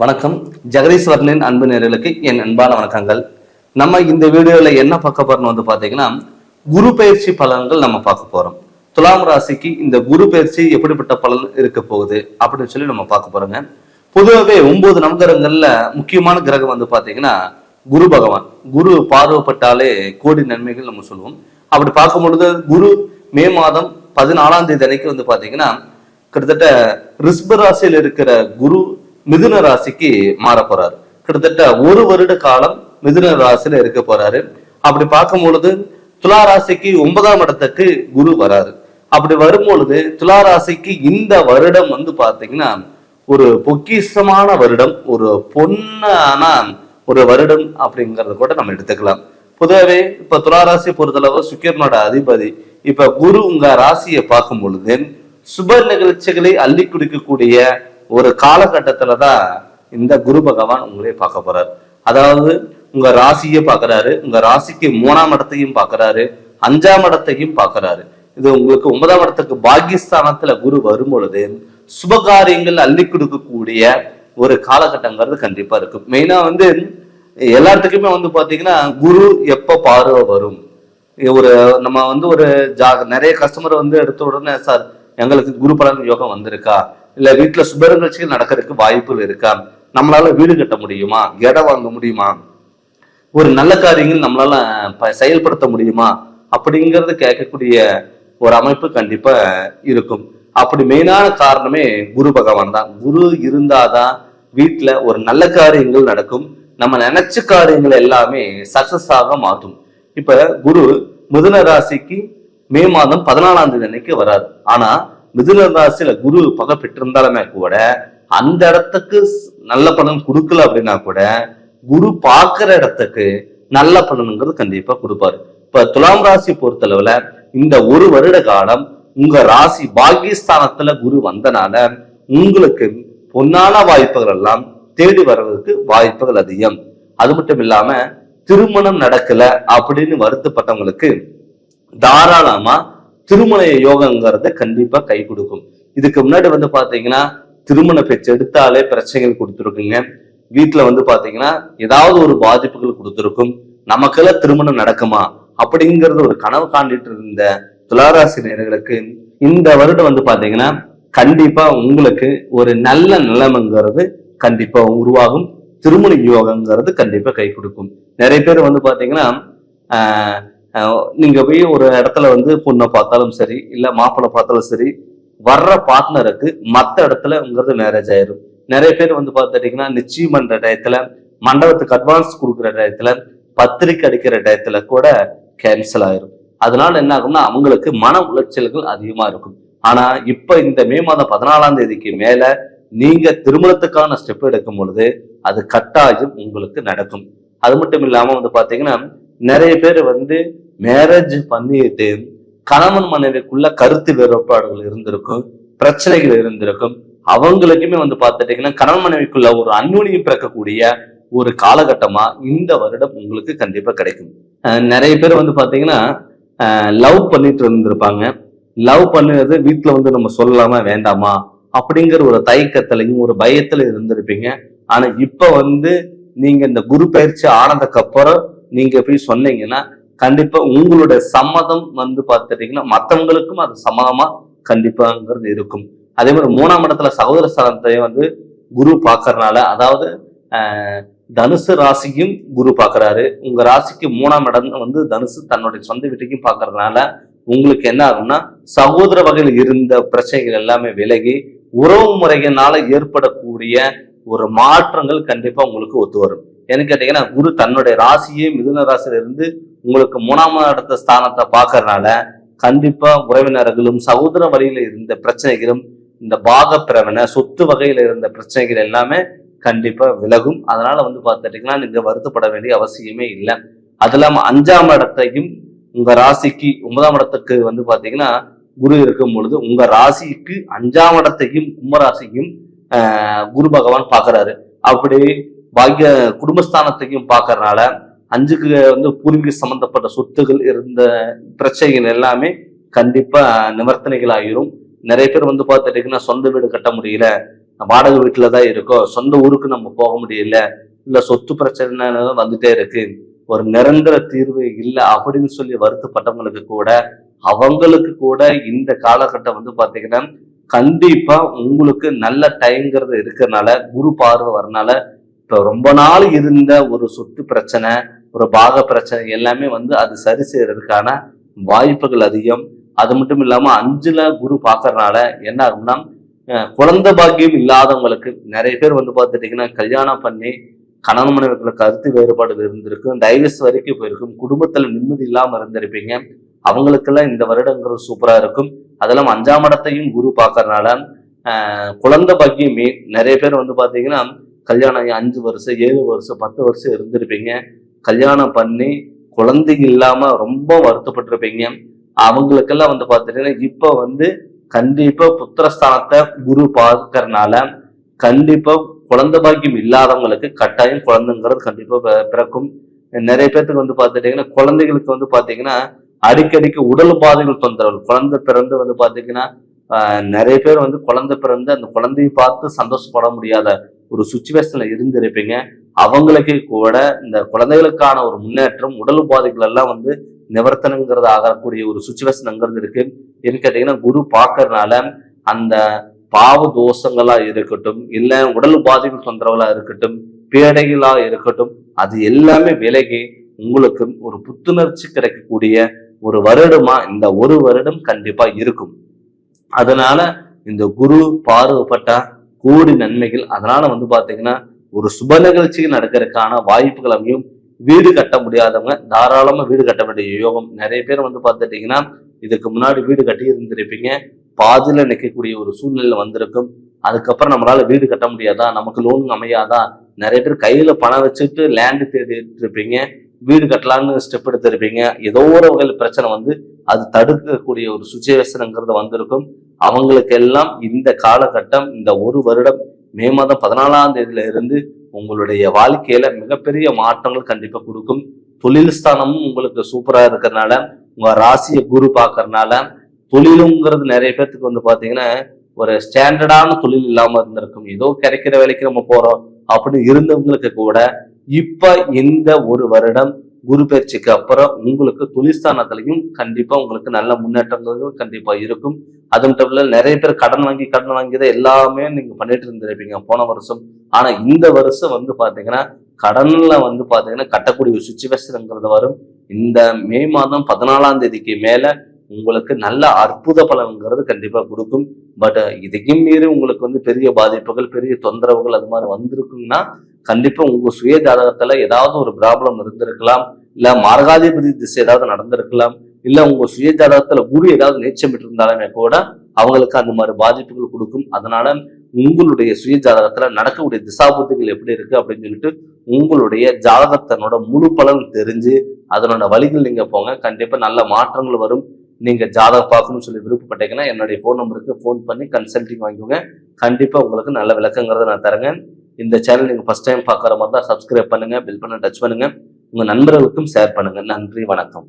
வணக்கம். ஜெகதீஸ்வரனின் அன்பு நேயர்களுக்கு என் அன்பான வணக்கங்கள். நம்ம இந்த வீடியோல என்ன பார்க்க போறோம்னு பாத்தீங்கன்னா, குரு பயிற்சி பலன்கள் நம்ம பார்க்க போறோம். துலாம் ராசிக்கு இந்த குரு பயிற்சி எப்படிப்பட்ட பலன் இருக்க போகுது அப்படின்னு சொல்லி நம்ம பார்க்க போறோங்க. பொதுவாகவே 9 நவகிரகங்கள்ல முக்கியமான கிரகம் பாத்தீங்கன்னா குரு பகவான். குரு பார்வைப்பட்டாலே கோடி நன்மைகள் நம்ம சொல்லுவோம். அப்படி பார்க்கும் பொழுது குரு மே மாதம் 14ஆம் தேதி அன்னைக்கு பாத்தீங்கன்னா கிட்டத்தட்ட ரிஷப ராசியில் இருக்கிற குரு மிதுன ராசிக்கு மாற போறாரு. கிட்டத்தட்ட 1 வருட காலம் மிதுன ராசியில இருக்க போறாரு. அப்படி பார்க்கும் பொழுது துலா ராசிக்கு 9ஆம் இடத்துக்கு குரு வராரு. அப்படி வரும் பொழுது துலா ராசிக்கு இந்த வருடம் பாத்தீங்கன்னா ஒரு பொக்கிஷமான வருடம், ஒரு பொன்னான ஒரு வருடம் அப்படிங்கறத கூட நம்ம எடுத்துக்கலாம். பொதுவாகவே இப்ப துலா ராசி பொறுத்தளவு சுக்கிரனோட அதிபதி. இப்ப குரு உங்க ராசியை பார்க்கும் பொழுது சுப நிகழ்ச்சிகளை அள்ளி குடிக்கக்கூடிய ஒரு காலகட்டத்துலதான் இந்த குரு பகவான் உங்களே பார்க்க போறாரு. அதாவது உங்க ராசியை பாக்குறாரு, உங்க ராசிக்கு 3ஆம் இடத்தையும் பாக்குறாரு, 5ஆம் இடத்தையும் பாக்குறாரு. இது உங்களுக்கு 9ஆம் இடத்துக்கு பாகிஸ்தானத்துல குரு வரும் பொழுது சுபகாரியங்கள் அள்ளி கொடுக்கக்கூடிய ஒரு காலகட்டங்கிறது கண்டிப்பா இருக்கும். மெயினா எல்லாத்துக்குமே பாத்தீங்கன்னா குரு எப்ப பார்வை வரும், ஒரு நம்ம ஒரு நிறைய கஸ்டமர் எடுத்த உடனே சார் எங்களுக்கு குரு பலன் யோகம் வந்திருக்கா, இல்ல வீட்டுல சுப நிகழ்ச்சிகள் நடக்கிறதுக்கு வாய்ப்புகள் இருக்கா, நம்மளால வீடு கட்ட முடியுமா, இடம் வாங்க முடியுமா, ஒரு நல்ல காரியங்கள் நம்மளால செயல்படுத்த முடியுமா அப்படிங்கறது கேட்கக்கூடிய ஒரு அமைப்பு கண்டிப்பா இருக்கும். அப்படி மெயினான காரணமே குரு பகவான் தான். குரு இருந்தாதான் வீட்டுல ஒரு நல்ல காரியங்கள் நடக்கும். நம்ம நினைச்ச காரியங்கள் எல்லாமே சக்சஸ் ஆக மாற்றும். இப்ப குரு மிதுன ராசிக்கு மே மாதம் 14ஆம் தேதி அன்னைக்கு வராது. ஆனா மிதுன ராசியில குரு பகை பெற்றிருந்தாலுமே கூட அந்த இடத்துக்கு நல்ல பலன் கொடுக்கல அப்படின்னா கூட குரு பார்க்கிற இடத்துக்கு நல்ல பலனுங்கிறது கண்டிப்பா கொடுப்பாரு. இப்ப துலாம் ராசி பொறுத்தளவுல இந்த 1 வருட காலம் உங்க ராசி பாகிஸ்தானத்துல குரு வந்தனால உங்களுக்கு பொன்னான வாய்ப்புகள் எல்லாம் தேடி வர்றதுக்கு வாய்ப்புகள் அதிகம். அது மட்டும் இல்லாம திருமணம் நடக்கல அப்படின்னு வருத்தப்பட்டவங்களுக்கு தாராளமா திருமண யோகங்கிறத கண்டிப்பா கை கொடுக்கும். இதுக்கு முன்னாடி பாத்தீங்கன்னா திருமண பேச்சு எடுத்தாலே பிரச்சனைகள் கொடுத்துருக்குங்க. வீட்டுல பாத்தீங்கன்னா ஏதாவது ஒரு பாதிப்புகள் கொடுத்துருக்கும். நமக்கெல்லாம் திருமணம் நடக்குமா அப்படிங்கறது ஒரு கனவு காண்டிட்டு இருந்த துளாராசி நேயர்களுக்கு இந்த வருடம் பாத்தீங்கன்னா கண்டிப்பா உங்களுக்கு ஒரு நல்ல நிலைமைங்கிறது கண்டிப்பா உருவாகும். திருமண யோகங்கிறது கண்டிப்பா கை கொடுக்கும். நிறைய பேர் பாத்தீங்கன்னா நீங்க போய் ஒரு இடத்துல பொண்ணை பார்த்தாலும் சரி, இல்ல மாப்பிள்ளை பார்த்தாலும் சரி, வர்ற பார்ட்னருக்கு மற்ற இடத்துலங்கிறது மேரேஜ் ஆயிரும். நிறைய பேர் பார்த்துட்டீங்கன்னா நிச்சயம் பண்ற டயத்துல, மண்டபத்துக்கு அட்வான்ஸ் கொடுக்குற டயத்துல, பத்திரிக்கை அடிக்கிற டயத்துல கூட கேன்சல் ஆயிரும். அதனால என்ன ஆகும்னா அவங்களுக்கு மன உளைச்சல்கள் அதிகமா இருக்கும். ஆனா இப்ப இந்த மே மாதம் 14ஆம் தேதிக்கு மேல நீங்க திருமணத்துக்கான ஸ்டெப் எடுக்கும் பொழுது அது கட்டாயம் உங்களுக்கு நடக்கும். அது மட்டும் இல்லாம பாத்தீங்கன்னா நிறைய பேர் மேரேஜ் பண்ணிட்டு கணவன் மனைவிக்குள்ள கருத்து வேறுபாடுகள் இருந்திருக்கும், பிரச்சனைகள் இருந்திருக்கும். அவங்களுக்குமே பாத்துட்டீங்கன்னா கணவன் மனைவிக்குள்ள ஒரு அந்யோன்யம் பிறக்கக்கூடிய ஒரு காலகட்டமா இந்த வருடம் உங்களுக்கு கண்டிப்பா கிடைக்கும். நிறைய பேர் பாத்தீங்கன்னா லவ் பண்ணிட்டு இருந்திருப்பாங்க. லவ் பண்ணுறது வீட்டுல நம்ம சொல்லலாமா வேண்டாமா அப்படிங்கிற ஒரு தயக்கத்திலையும் ஒரு பயத்துல இருந்திருப்பீங்க. ஆனா இப்ப நீங்க இந்த குரு பயிற்சி ஆனதுக்கு அப்புறம் நீங்க போய் சொன்னீங்கன்னா கண்டிப்பா உங்களுடைய சம்மதம் பாத்துட்டீங்கன்னா மற்றவங்களுக்கும் அது சம்மதமா கண்டிப்பாங்கிறது இருக்கும். அதே மாதிரி 3ஆம் இடத்துல சகோதர ஸ்தானத்தையும் குரு பாக்குறதுனால, அதாவது தனுசு ராசியும் குரு பாக்குறாரு. உங்க ராசிக்கு 3ஆம் இடம் தனுசு தன்னுடைய சொந்த வீட்டுக்கும் பாக்குறதுனால உங்களுக்கு என்ன ஆகும்னா சகோதர வகையில் இருந்த பிரச்சனைகள் எல்லாமே விலகி உறவு முறையினால ஏற்படக்கூடிய ஒரு மாற்றங்கள் கண்டிப்பா உங்களுக்கு ஒத்து வரும். என்ன கேட்டீங்கன்னா குரு தன்னுடைய ராசியே மிதுன ராசியில இருந்து உங்களுக்கு 3ஆம் இடத்த ஸ்தானத்தை பாக்குறதுனால கண்டிப்பா உறவினர்களும் சகோதர வழியில இருந்த பிரச்சனைகளும், இந்த பாக பிரவனை சொத்து வகையில இருந்த பிரச்சனைகள் எல்லாமே கண்டிப்பா விலகும். அதனால பாத்துட்டீங்கன்னா நீங்க வருத்தப்பட வேண்டிய அவசியமே இல்லை. அது இல்லாம 5ஆம் இடத்தையும் உங்க ராசிக்கு 9ஆம் இடத்துக்கு பாத்தீங்கன்னா குரு இருக்கும் பொழுது உங்க ராசிக்கு 5ஆம் இடத்தையும் கும்பராசிக்கும் குரு பகவான் பாக்குறாரு. அப்படி பாக்கிய குடும்பஸ்தானத்தையும் பாக்குறதுனால 5க்கு பூர்வீக சம்பந்தப்பட்ட சொத்துகள் இருந்த பிரச்சனைகள் எல்லாமே கண்டிப்பா நிவர்த்தனைகள் ஆகிரும். நிறைய பேர் பாத்துட்டீங்கன்னா சொந்த வீடு கட்ட முடியல, வாடகை வீட்டுல தான் இருக்கோம், சொந்த ஊருக்கு நம்ம போக முடியல, இல்ல சொத்து பிரச்சனை வந்துட்டே இருக்கு, ஒரு நிரந்தர தீர்வு இல்லை அப்படின்னு சொல்லி வருத்தப்பட்டவங்களுக்கு கூட அவங்களுக்கு கூட இந்த காலகட்டம் வந்து பாத்தீங்கன்னா கண்டிப்பா உங்களுக்கு நல்ல டைம்ங்கிறது இருக்கிறதுனால, குரு பார்வை வரனால இப்ப ரொம்ப நாள் இருந்த ஒரு சொத்து பிரச்சனை, ஒரு பாக பிரச்சனை எல்லாமே வந்து அது சரி செய்யறதுக்கான வாய்ப்புகள் அதிகம். அது மட்டும் இல்லாம 5ல குரு பாக்குறதுனால என்ன ஆகும்னா, குழந்தை பாக்கியம் இல்லாதவங்களுக்கு நிறைய பேர் வந்து பார்த்துட்டீங்கன்னா கல்யாணம் பண்ணி கணவன் மனைவிக்குள்ள கருத்து வேறுபாடு இருந்திருக்கும், டைவர்ஸ் வரைக்கும் போயிருக்கும், குடும்பத்துல நிம்மதி இல்லாம இருந்திருப்பீங்க. அவங்களுக்கெல்லாம் இந்த வருடங்கிறது சூப்பரா இருக்கும். அதெல்லாம் 5ஆம் இடத்தையும் குரு பாக்குறதுனால குழந்தை பாக்கியமே நிறைய பேர் வந்து பாத்தீங்கன்னா கல்யாணம் 5 வருஷம் 7 வருஷம் 10 வருஷம் இருந்திருப்பீங்க. கல்யாணம் பண்ணி குழந்தைங்க இல்லாம ரொம்ப வருத்தப்பட்டிருப்பீங்க. அவங்களுக்கெல்லாம் வந்து பாத்தீங்கன்னா இப்ப வந்து கண்டிப்பா புத்திரஸ்தானத்தை குரு பார்க்கறதுனால கண்டிப்பா குழந்தை பாக்கியம் இல்லாதவங்களுக்கு கட்டாயம் குழந்தைங்கிறது கண்டிப்பா பிறக்கும். நிறைய பேர்த்துக்கு வந்து பாத்துட்டீங்கன்னா குழந்தைகளுக்கு வந்து பாத்தீங்கன்னா அடிக்கடிக்கு உடல் பாதைகள் தொந்தரவு. குழந்தை பிறந்து வந்து பாத்தீங்கன்னா நிறைய பேர் வந்து குழந்தை பிறந்து அந்த குழந்தையை பார்த்து சந்தோஷப்பட முடியாத ஒரு சுச்சுவேஷன்ல இருந்திருப்பீங்க. அவங்களுக்கு கூட இந்த குழந்தைகளுக்கான ஒரு முன்னேற்றம், உடல் உபாதைகள் எல்லாம் வந்து நிவர்த்தனங்கிறது ஆகக்கூடிய ஒரு சுச்சுவேஷன்ங்கிறது இருக்கு. ஏன்னு கேட்டீங்கன்னா குரு பார்க்கறதுனால அந்த பாவ தோஷங்களா இருக்கட்டும், இல்ல உடல் உபாதைகள் தொந்தரவுகளா இருக்கட்டும், பேடைகளா இருக்கட்டும், அது எல்லாமே விலகி உங்களுக்கு ஒரு புத்துணர்ச்சி கிடைக்கக்கூடிய ஒரு வருடமா இந்த ஒரு வருடம் கண்டிப்பா இருக்கும். அதனால இந்த குரு பார்வைப்பட்டா கோடி நன்மைகள். அதனால வந்து பாத்தீங்கன்னா ஒரு சுப நிகழ்ச்சி நடக்கிறதுக்கான வாய்ப்புகள் அமையும். வீடு கட்ட முடியாதவங்க தாராளமா வீடு கட்ட வேண்டிய யோகம். நிறைய பேர் வந்து பார்த்துட்டீங்கன்னா இதுக்கு முன்னாடி வீடு கட்டி இருந்திருப்பீங்க, பாதியில நிற்கக்கூடிய ஒரு சூழ்நிலை வந்திருக்கும். அதுக்கப்புறம் நம்மளால வீடு கட்ட முடியாதா, நமக்கு லோன் அமையாதா, நிறைய பேர் கையில பணம் வச்சுட்டு லேண்டு தேடிட்டு இருப்பீங்க, வீடு கட்டலான்னு ஸ்டெப் எடுத்திருப்பீங்க. ஏதோ ஒரு வகையில் பிரச்சனை வந்து அது தடுக்கக்கூடிய ஒரு சுச்சுவேஷனுங்கிறது வந்திருக்கும். அவங்களுக்கு எல்லாம் இந்த காலகட்டம் இந்த ஒரு வருடம் மே மாதம் 14ஆம் தேதியில இருந்து உங்களுடைய வாழ்க்கையில மிகப்பெரிய மாற்றங்கள் கண்டிப்பா கொடுக்கும். தொழில் ஸ்தானமும் உங்களுக்கு சூப்பரா இருக்கிறதுனால, உங்க ராசியை குரு பாக்குறதுனால தொழிலுங்கிறது நிறைய பேர்த்துக்கு வந்து பாத்தீங்கன்னா ஒரு ஸ்டாண்டர்டான தொழில் இல்லாம இருந்திருக்கும். ஏதோ கிடைக்கிற வேலைக்கு நம்ம போறோம் அப்படின்னு இருந்தவங்களுக்கு கூட இப்ப இந்த ஒரு வருடம் குரு பயிற்சிக்கு அப்புறம் உங்களுக்கு தொழிற்ஸ்தானத்திலையும் கண்டிப்பா உங்களுக்கு நல்ல முன்னேற்றங்கள் கண்டிப்பா இருக்கும். அது மட்டும் இல்ல நிறைய பேர் கடன் வாங்கிதான் எல்லாமே நீங்க பண்ணிட்டு இருந்திருப்பீங்க போன வருஷம். ஆனா இந்த வருஷம் வந்து பாத்தீங்கன்னா கடன்ல வந்து பாத்தீங்கன்னா கட்டக்கூடிய ஒரு சுச்சுவேஷன்ங்கிறது வரும். இந்த மே மாதம் 14ஆம் தேதிக்கு மேல உங்களுக்கு நல்ல அற்புத பலன்கிறது கண்டிப்பா கொடுக்கும். பட் இதையும் மீறி உங்களுக்கு வந்து பெரிய பாதிப்புகள், பெரிய தொந்தரவுகள் அது மாதிரி வந்திருக்குன்னா கண்டிப்பா உங்க சுய ஜாதகத்துல ஏதாவது ஒரு ப்ராப்ளம் இருந்திருக்கலாம், இல்ல மார்காதிபதி திசை ஏதாவது நடந்திருக்கலாம், இல்ல உங்க சுய ஜாதகத்துல குரு ஏதாவது நீச்சம் இருந்தாலுமே கூட அவங்களுக்கு அந்த மாதிரி பாதிப்புகள் கொடுக்கும். அதனால உங்களுடைய சுய ஜாதகத்துல நடக்கக்கூடிய திசாபுத்திகள் எப்படி இருக்கு அப்படின்னு சொல்லிட்டு உங்களுடைய ஜாதகத்தினோட முழு பலன் தெரிஞ்சு அதனோட வழிகள் நீங்க போங்க, கண்டிப்பா நல்ல மாற்றங்கள் வரும். நீங்க ஜாதகம் பார்க்கணும்னு சொல்லி விருப்பப்பட்டீங்கன்னா என்னுடைய ஃபோன் நம்பருக்கு ஃபோன் பண்ணி கன்சல்டிங் வாங்கிக்கோங்க. கண்டிப்பா உங்களுக்கு நல்ல விளக்கங்கிறத நான் தரேங்க. இந்த சேனல் நீங்க ஃபர்ஸ்ட் டைம் பார்க்குற மாதிரி தான் சப்ஸ்கிரைப் பண்ணுங்க, பெல் பண்ண டச் பண்ணுங்க, உங்க நண்பர்களுக்கும் ஷேர் பண்ணுங்க. நன்றி, வணக்கம்.